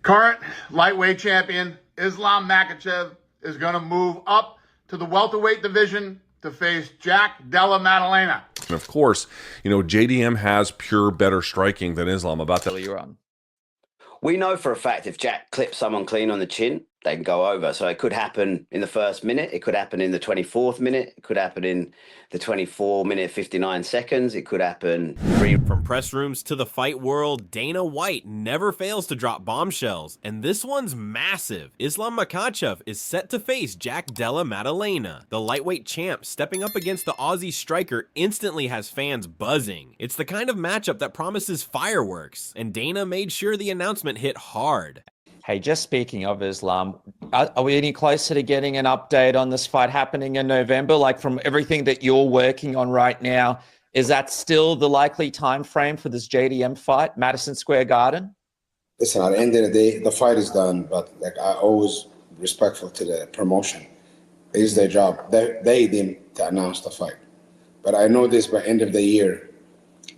Current lightweight champion Islam Makhachev is going to move up to the welterweight division to face Jack Della Maddalena. And of course, you know, JDM has pure better striking than Islam. About that you're on. We know for a fact if Jack clips someone clean on the chin, they can go over. So it could happen in the first minute. It could happen in the 24th minute. It could happen in the 24-minute, 59 seconds. It could happen. From press rooms to the fight world, Dana White never fails to drop bombshells. And this one's massive. Islam Makhachev is set to face Jack Della Maddalena. The lightweight champ stepping up against the Aussie striker instantly has fans buzzing. It's the kind of matchup that promises fireworks. And Dana made sure the announcement hit hard. Hey, just speaking of Islam, are we any closer to getting an update on this fight happening in November? Like, from everything that you're working on right now, is that still the likely time frame for this JDM fight, Madison Square Garden? Listen, at the end of the day, the fight is done, but like I always respectful to the promotion. It is their job. They didn't announce the fight. But I know this, by end of the year,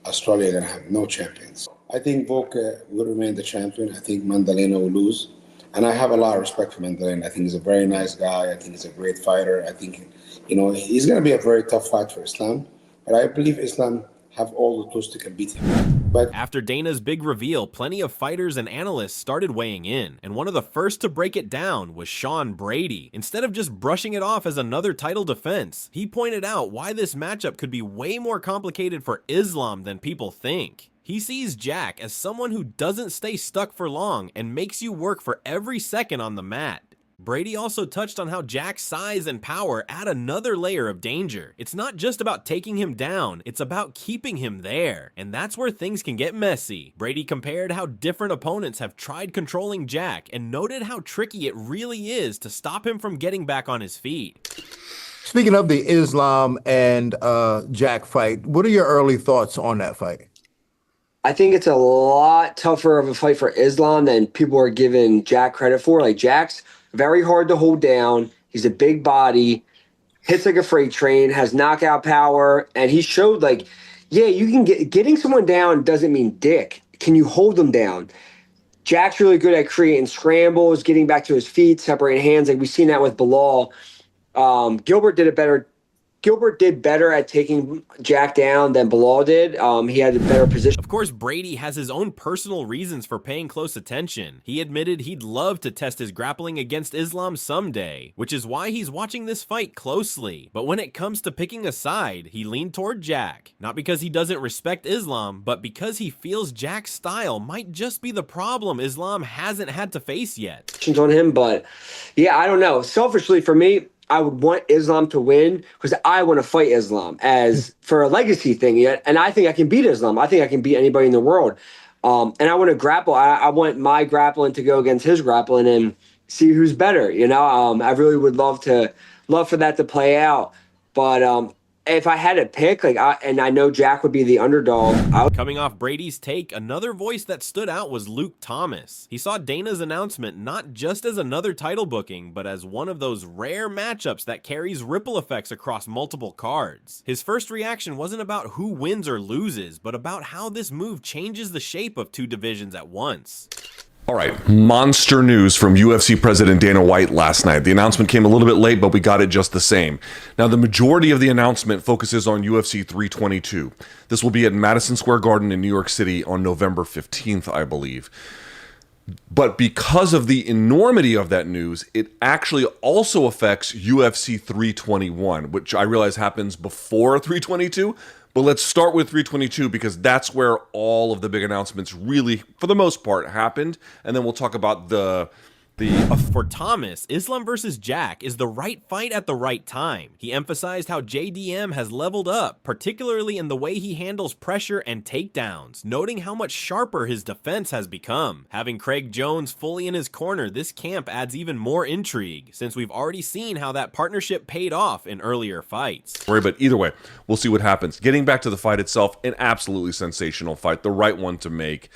Australia gonna have no champions. I think Volk will remain the champion. I think Maddalena will lose. And I have a lot of respect for Maddalena. I think he's a very nice guy. I think he's a great fighter. I think, you know, he's going to be a very tough fight for Islam. But I believe Islam have all the tools to compete him. But after Dana's big reveal, plenty of fighters and analysts started weighing in. And one of the first to break it down was Sean Brady. Instead of just brushing it off as another title defense, he pointed out why this matchup could be way more complicated for Islam than people think. He sees Jack as someone who doesn't stay stuck for long and makes you work for every second on the mat. Brady also touched on how Jack's size and power add another layer of danger. It's not just about taking him down, it's about keeping him there. And that's where things can get messy. Brady compared how different opponents have tried controlling Jack and noted how tricky it really is to stop him from getting back on his feet. Speaking of the Islam and Jack fight, what are your early thoughts on that fight? I think it's a lot tougher of a fight for Islam than people are giving Jack credit for. Like, Jack's very hard to hold down. He's a big body, hits like a freight train, has knockout power, and he showed, like, yeah, you can getting someone down doesn't mean dick. Can you hold them down? Jack's really good at creating scrambles, getting back to his feet, separating hands. Like, we've seen that with Bilal. Gilbert did better at taking Jack down than Bilal did. He had a better position. Of course, Brady has his own personal reasons for paying close attention. He admitted he'd love to test his grappling against Islam someday, which is why he's watching this fight closely. But when it comes to picking a side, he leaned toward Jack. Not because he doesn't respect Islam, but because he feels Jack's style might just be the problem Islam hasn't had to face yet. On him, but yeah, I don't know. Selfishly, for me, I would want Islam to win because I want to fight Islam as for a legacy thing yet. And I think I can beat Islam. I think I can beat anybody in the world. And I want to grapple. I want my grappling to go against his grappling and see who's better. You know, I really would love for that to play out. But if I had to pick, and I know Jack would be the underdog. Coming off Brady's take, another voice that stood out was Luke Thomas. He saw Dana's announcement not just as another title booking, but as one of those rare matchups that carries ripple effects across multiple cards. His first reaction wasn't about who wins or loses, but about how this move changes the shape of two divisions at once. All right, monster news from UFC President Dana White last night. The announcement came a little bit late, but we got it just the same. Now, the majority of the announcement focuses on UFC 322. This will be at Madison Square Garden in New York City on November 15th, I believe. But because of the enormity of that news, it actually also affects UFC 321, which I realize happens before 322. But let's start with 322 because that's where all of the big announcements really, for the most part, happened. And then we'll talk about For Thomas, Islam versus Jack is the right fight at the right time. He emphasized how JDM has leveled up, particularly in the way he handles pressure and takedowns, noting how much sharper his defense has become. Having Craig Jones fully in his corner, this camp adds even more intrigue, since we've already seen how that partnership paid off in earlier fights. But either way, we'll see what happens. Getting back to the fight itself, an absolutely sensational fight, the right one to make.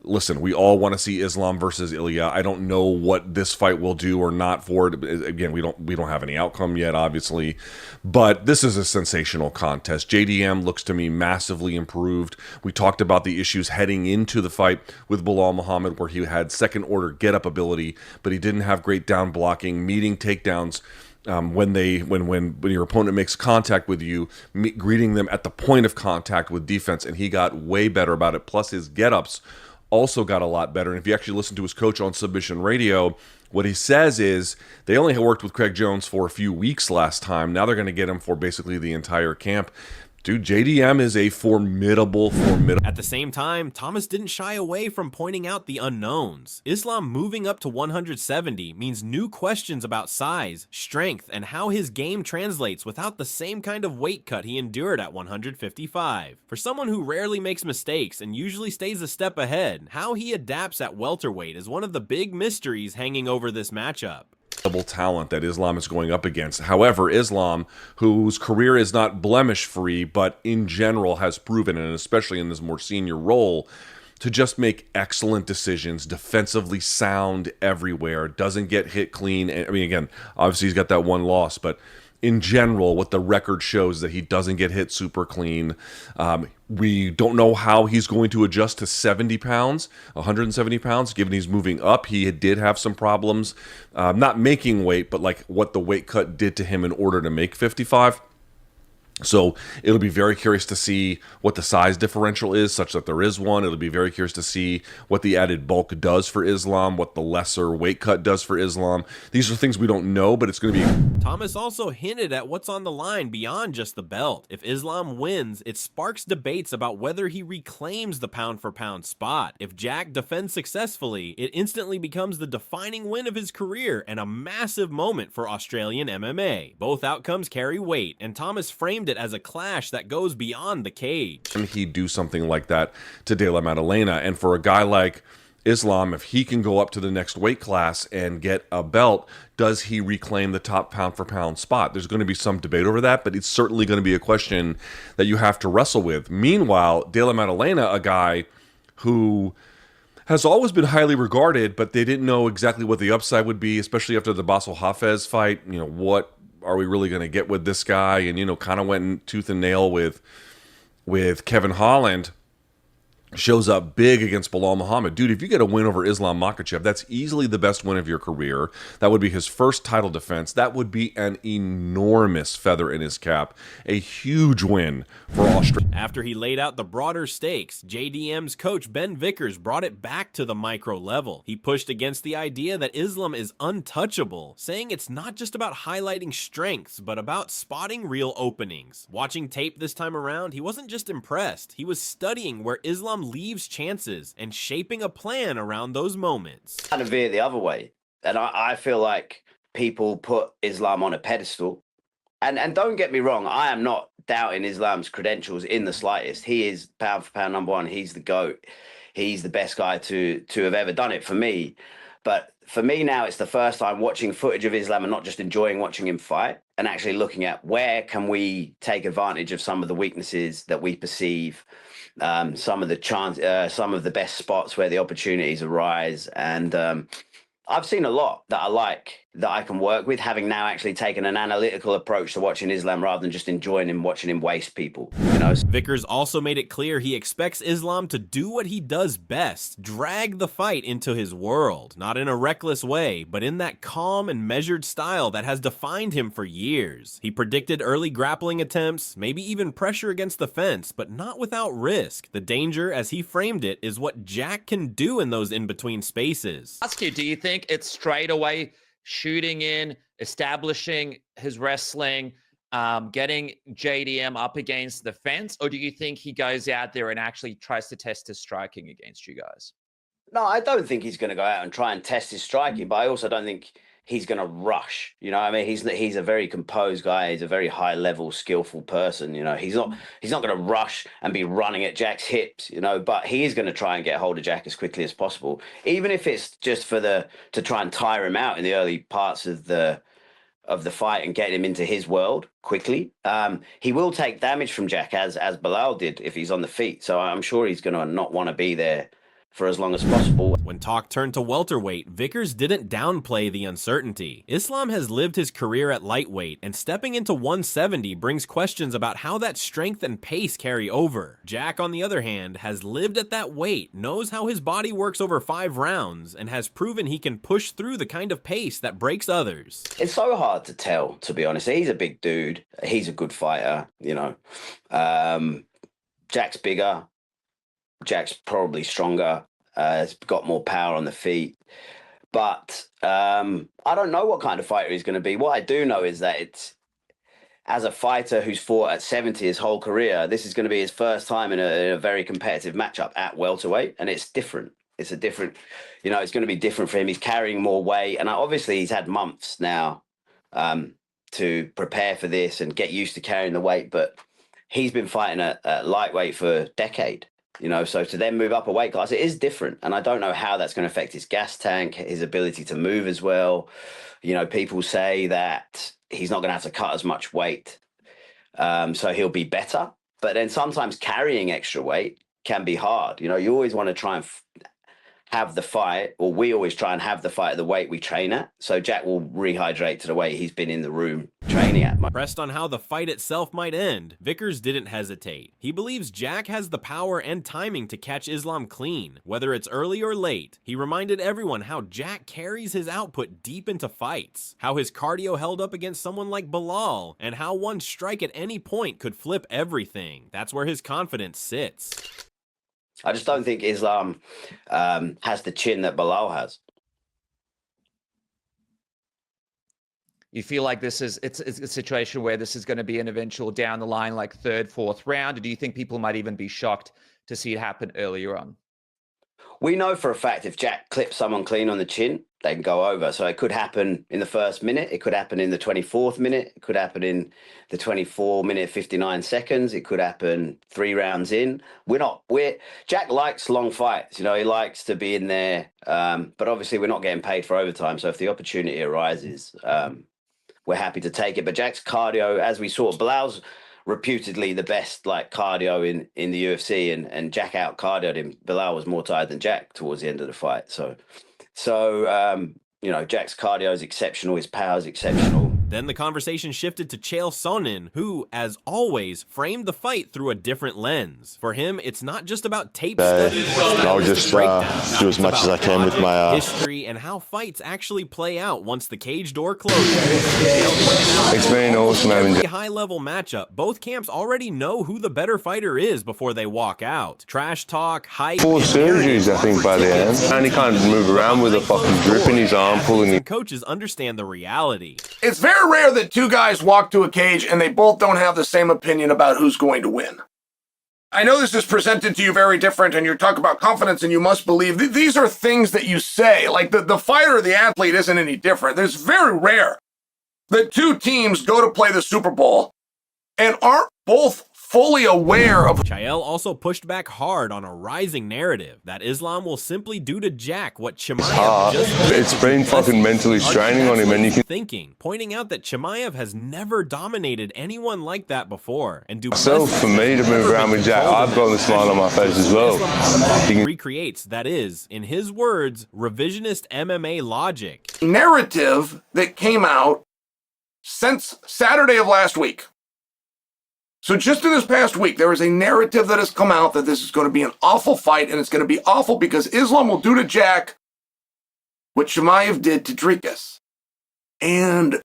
listen, we all want to see Islam versus Ilya. I don't know what this fight will do or not for it. Again, we don't have any outcome yet, obviously, but this is a sensational contest. JDM looks to me massively improved. We talked about the issues heading into the fight with Bilal Muhammad, where he had second order get up ability, but he didn't have great down blocking, meeting takedowns. When your opponent makes contact with you, greeting them at the point of contact with defense, and he got way better about it. Plus his get-ups also got a lot better. And if you actually listen to his coach on Submission Radio, what he says is they only worked with Craig Jones for a few weeks last time. Now they're going to get him for basically the entire camp. Dude, JDM is a formidable. At the same time, Thomas didn't shy away from pointing out the unknowns. Islam moving up to 170 means new questions about size, strength, and how his game translates without the same kind of weight cut he endured at 155. For someone who rarely makes mistakes and usually stays a step ahead, how he adapts at welterweight is one of the big mysteries hanging over this matchup. Talent that Islam is going up against. However, Islam, whose career is not blemish free, but in general has proven, and especially in this more senior role, to just make excellent decisions, defensively sound everywhere, doesn't get hit clean. I mean, again, obviously he's got that one loss, but in general, what the record shows is that he doesn't get hit super clean. We don't know how he's going to adjust to 70 pounds, 170 pounds, given he's moving up. He did have some problems, not making weight, but like what the weight cut did to him in order to make 55. So it'll be very curious to see what the size differential is, such that there is one. It'll be very curious to see what the added bulk does for Islam, what the lesser weight cut does for Islam. These are things we don't know, but it's going to be... Thomas also hinted at what's on the line beyond just the belt. If Islam wins, it sparks debates about whether he reclaims the pound-for-pound spot. If Jack defends successfully, it instantly becomes the defining win of his career and a massive moment for Australian MMA. Both outcomes carry weight, and Thomas framed it as a clash that goes beyond the cage. And he'd do something like that to Della Maddalena. And for a guy like Islam, if he can go up to the next weight class and get a belt, does he reclaim the top pound-for-pound spot? There's going to be some debate over that, but it's certainly going to be a question that you have to wrestle with. Meanwhile, Della Maddalena, a guy who has always been highly regarded, but they didn't know exactly what the upside would be, especially after the Basel Hafez fight. You know, what are we really going to get with this guy? And, you know, kind of went in tooth and nail with Kevin Holland. Shows up big against Bilal Muhammad. Dude, if you get a win over Islam Makhachev, that's easily the best win of your career. That would be his first title defense. That would be an enormous feather in his cap. A huge win for Australia. After he laid out the broader stakes, JDM's coach Ben Vickers brought it back to the micro level. He pushed against the idea that Islam is untouchable, saying it's not just about highlighting strengths, but about spotting real openings. Watching tape this time around, he wasn't just impressed. He was studying where Islam leaves chances and shaping a plan around those moments. Kind of veer the other way. And I feel like people put Islam on a pedestal. And don't get me wrong, I am not doubting Islam's credentials in the slightest. He is pound for pound number one. He's the GOAT. He's the best guy to have ever done it for me. But for me now, it's the first time watching footage of Islam and not just enjoying watching him fight, and actually looking at where can we take advantage of some of the weaknesses that we perceive, some of the best spots where the opportunities arise. And I've seen a lot that I like, that I can work with, having now actually taken an analytical approach to watching Islam rather than just enjoying him, watching him waste people, you know. Vickers also made it clear he expects Islam to do what he does best, drag the fight into his world, not in a reckless way, but in that calm and measured style that has defined him for years. He predicted early grappling attempts, maybe even pressure against the fence, but not without risk. The danger, as he framed it, is what Jack can do in those in-between spaces. Ask you, do you think it's straight away shooting in, establishing his wrestling, getting JDM up against the fence? Or do you think he goes out there and actually tries to test his striking against you guys? No, I don't think he's going to go out and try and test his striking, but I also don't think he's going to rush. You know what I mean? He's a very composed guy. He's a very high level, skillful person. You know, he's not going to rush and be running at Jack's hips, you know, but he is going to try and get hold of Jack as quickly as possible, even if it's just to try and tire him out in the early parts of the fight and get him into his world quickly. He will take damage from Jack as Bilal did if he's on the feet. So I'm sure he's going to not want to be there for as long as possible. When talk turned to welterweight, Vickers didn't downplay the uncertainty. Islam has lived his career at lightweight, and stepping into 170 brings questions about how that strength and pace carry over. Jack, on the other hand, has lived at that weight, knows how his body works over 5 rounds, and has proven he can push through the kind of pace that breaks others. It's so hard to tell, to be honest. He's a big dude. He's a good fighter, you know. Jack's bigger. Jack's probably stronger. He's got more power on the feet. But I don't know what kind of fighter he's going to be. What I do know is that it's, as a fighter who's fought at 70 his whole career, this is going to be his first time in a very competitive matchup at welterweight. And it's different. It's a different, you know, it's going to be different for him. He's carrying more weight. And obviously he's had months now to prepare for this and get used to carrying the weight. But he's been fighting at lightweight for a decade. You know, so to then move up a weight class, it is different. And I don't know how that's going to affect his gas tank, his ability to move as well. You know, people say that he's not going to have to cut as much weight. So he'll be better. But then sometimes carrying extra weight can be hard. You know, you always want to try and have the fight, or we always try and have the fight at the weight we train at. So Jack will rehydrate to the weight he's been in the room training at. Pressed on how the fight itself might end, Vickers didn't hesitate. He believes Jack has the power and timing to catch Islam clean, whether it's early or late. He reminded everyone how Jack carries his output deep into fights, how his cardio held up against someone like Bilal, and how one strike at any point could flip everything. That's where his confidence sits. I just don't think Islam has the chin that Bilal has. You feel like it's a situation where this is going to be an eventual down the line, like 3rd, 4th round? Or do you think people might even be shocked to see it happen earlier on? We know for a fact if Jack clips someone clean on the chin, they can go over. So it could happen in the 1st minute. It could happen in the 24th minute. It could happen in the 24-minute, 59 seconds. It could happen 3 rounds in. Jack likes long fights. You know, he likes to be in there. But obviously we're not getting paid for overtime. So if the opportunity arises, we're happy to take it. But Jack's cardio, as we saw, Bilal's reputedly the best like cardio in the UFC, and Jack out cardioed him. Bilal was more tired than Jack towards the end of the fight. So you know, Jack's cardio is exceptional, his power is exceptional. Then the conversation shifted to Chael Sonnen, who, as always, framed the fight through a different lens. For him, it's not just about tape study. I'll just do as much as I can with my history and how fights actually play out once the cage door closes. It's been awesome having a high-level matchup. Both camps already know who the better fighter is before they walk out. Trash talk, hype, 4 surgeries, I think, by the end. And he can't move around with a fucking grip in his arm, pulling it. Coaches understand the reality. It's very rare that 2 guys walk to a cage and they both don't have the same opinion about who's going to win. I know this is presented to you very different, and you're talking about confidence and you must believe. These are things that you say. Like the fighter or the athlete isn't any different. It's very rare that 2 teams go to play the Super Bowl and aren't both fully aware of. Chael also pushed back hard on a rising narrative that Islam will simply do to Jack what Chimaev just did. It's been fucking mentally straining on him, and you can thinking, pointing out that Chimaev has never dominated anyone like that before, and so for me to move around with Jack, I've got the smile on my face as well. He recreates, that is, in his words, revisionist MMA logic. Narrative that came out since Saturday of last week. So just in this past week, there is a narrative that has come out that this is going to be an awful fight, and it's going to be awful because Islam will do to Jack what Chimaev did to Dricus. And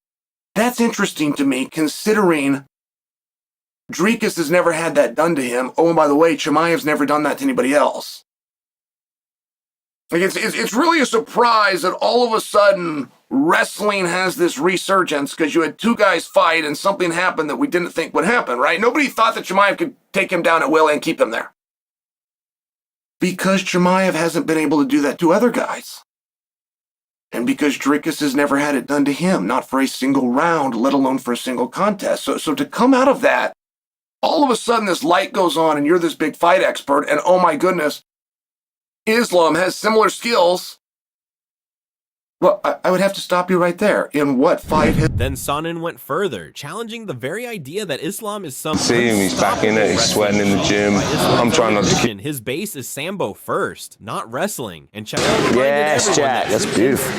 that's interesting to me, considering Dricus has never had that done to him. Oh, and by the way, Chimaev's never done that to anybody else. Like it's really a surprise that all of a sudden wrestling has this resurgence because you had 2 guys fight and something happened that we didn't think would happen, right? Nobody thought that Chimaev could take him down at will and keep him there. Because Chimaev hasn't been able to do that to other guys. And because Dricus has never had it done to him, not for a single round, let alone for a single contest. So to come out of that, all of a sudden this light goes on and you're this big fight expert, and oh my goodness, Islam has similar skills Well, I would have to stop you right there. In what fight has... Then Sonnen went further, challenging the very idea that Islam is some See him, he's back in it, he's sweating in the gym. I'm trying not to keep... His base is Sambo first, not wrestling. And Chappelle yes, Jack, that's beautiful.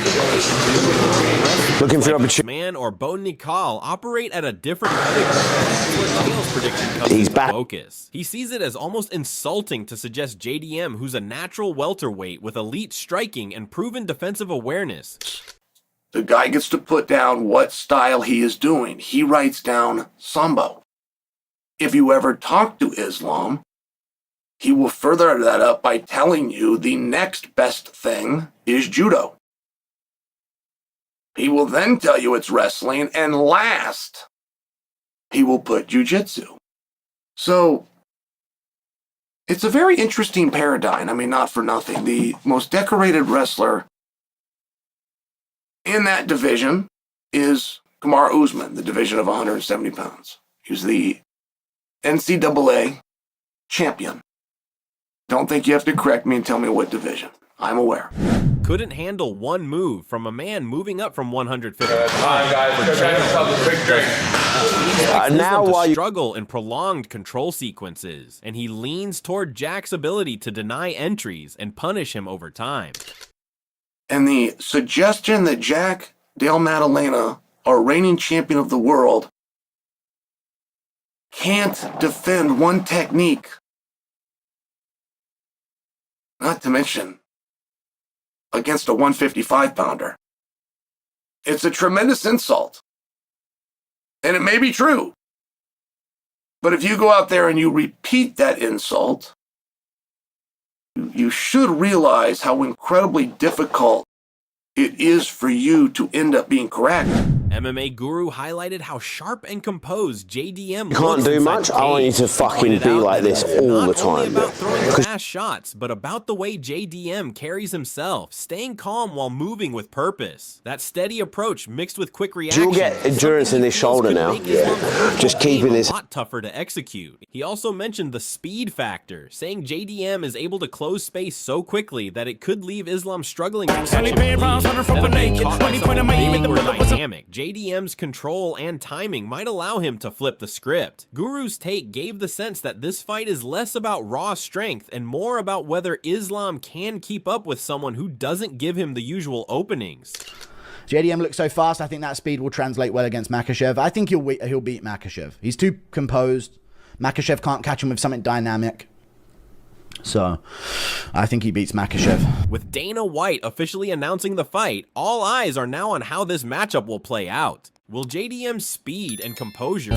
Looking for opportunity. Man or Bo Nickal operate at a different level. That's where Chael's prediction comes He's into back. focus. He sees it as almost insulting to suggest JDM, who's a natural welterweight with elite striking and proven defensive awareness. The guy gets to put down what style he is doing. He writes down Sambo. If you ever talk to Islam, he will further that up by telling you the next best thing is judo. He will then tell you it's wrestling, and last, he will put jiu-jitsu. So, it's a very interesting paradigm. I mean, not for nothing. The most decorated wrestler in that division is Kamaru Usman, the division of 170 pounds. He's the NCAA champion. Don't think you have to correct me and tell me what division. I'm aware. Couldn't handle one move from a man moving up from 150 pounds. Now while you struggle in prolonged control sequences, and he leans toward Jack's ability to deny entries and punish him over time. And the suggestion that Jack Della Maddalena, our reigning champion of the world, can't defend one technique, not to mention against a 155-pounder. It's a tremendous insult. And it may be true. But if you go out there and you repeat that insult, you should realize how incredibly difficult it is for you to end up being correct. MMA Guru highlighted how sharp and composed JDM can't do much. I want you to fucking be like this all the time. Not only about throwing fast shots, but about the way JDM carries himself, staying calm while moving with purpose. That steady approach mixed with quick reaction. You'll get endurance in this shoulder now. Just keeping this a lot tougher to execute. He also mentioned the speed factor, saying JDM is able to close space so quickly that it could leave Islam struggling to catch him. Dynamic. JDM's control and timing might allow him to flip the script. Guru's take gave the sense that this fight is less about raw strength and more about whether Islam can keep up with someone who doesn't give him the usual openings. JDM looks so fast, I think that speed will translate well against Makhachev. I think he'll beat Makhachev. He's too composed. Makhachev can't catch him with something dynamic. So, I think he beats Makhachev. With Dana White officially announcing the fight, all eyes are now on how this matchup will play out. Will JDM's speed and composure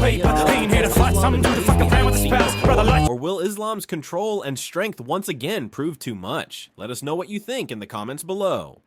or will Islam's control and strength once again prove too much? Let us know what you think in the comments below.